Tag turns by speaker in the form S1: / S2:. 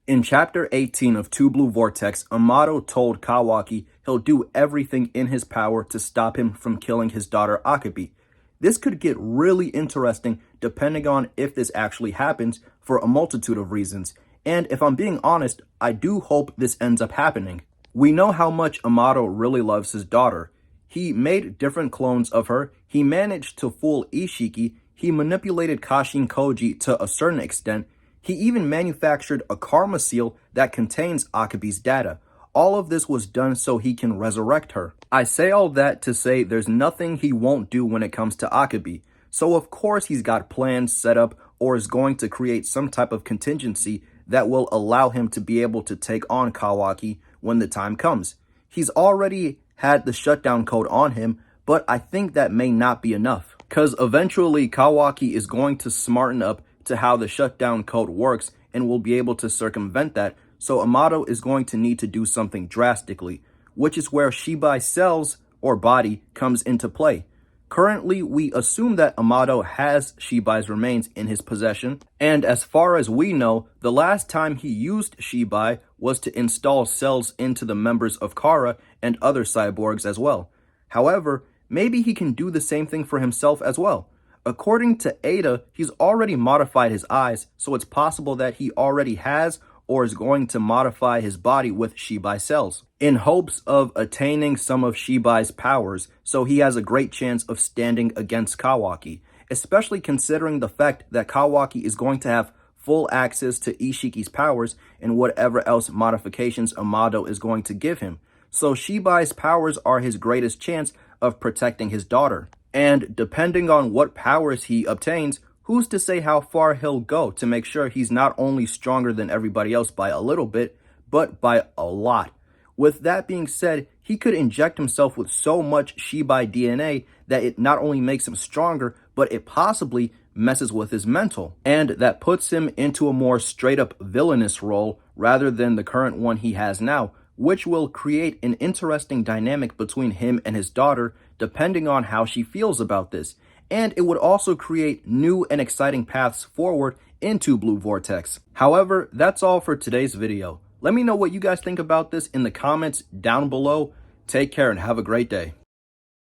S1: In Chapter 18 of Two Blue Vortex, Amado told Kawaki he'll do everything in his power to stop him from killing his daughter Akabi. This could get really interesting depending on if this actually happens for a multitude of reasons, and if I'm being honest, I do hope this ends up happening. We know how much Amado really loves his daughter. He made different clones of her, he managed to fool Ishiki, he manipulated Kashin Koji to a certain extent, he even manufactured a karma seal that contains Akabi's data. All of this was done so he can resurrect her. I say all that to say there's nothing he won't do when it comes to Akabi. So of course he's got plans set up or is going to create some type of contingency that will allow him to be able to take on Kawaki when the time comes. He's already had the shutdown code on him, but I think that may not be enough. Because eventually Kawaki is going to smarten up to how the shutdown code works and will be able to circumvent that, so Amado is going to need to do something drastically, which is where Shibai's cells or body comes into play. Currently, we assume that Amado has Shibai's remains in his possession, and as far as we know, the last time he used Shibai was to install cells into the members of Kara and other cyborgs as well. However, maybe he can do the same thing for himself as well. According to Ada, he's already modified his eyes, so it's possible that he already has or is going to modify his body with Shibai cells, in hopes of attaining some of Shibai's powers, so he has a great chance of standing against Kawaki, especially considering the fact that Kawaki is going to have full access to Ishiki's powers and whatever else modifications Amado is going to give him. So Shibai's powers are his greatest chance of protecting his daughter. And depending on what powers he obtains, who's to say how far he'll go to make sure he's not only stronger than everybody else by a little bit, but by a lot. With that being said, he could inject himself with so much Shibai DNA that it not only makes him stronger, but it possibly messes with his mental. And that puts him into a more straight up villainous role rather than the current one he has now, which will create an interesting dynamic between him and his daughter, depending on how she feels about this. And it would also create new and exciting paths forward into Blue Vortex. However, that's all for today's video. Let me know what you guys think about this in the comments down below. Take care and have a great day.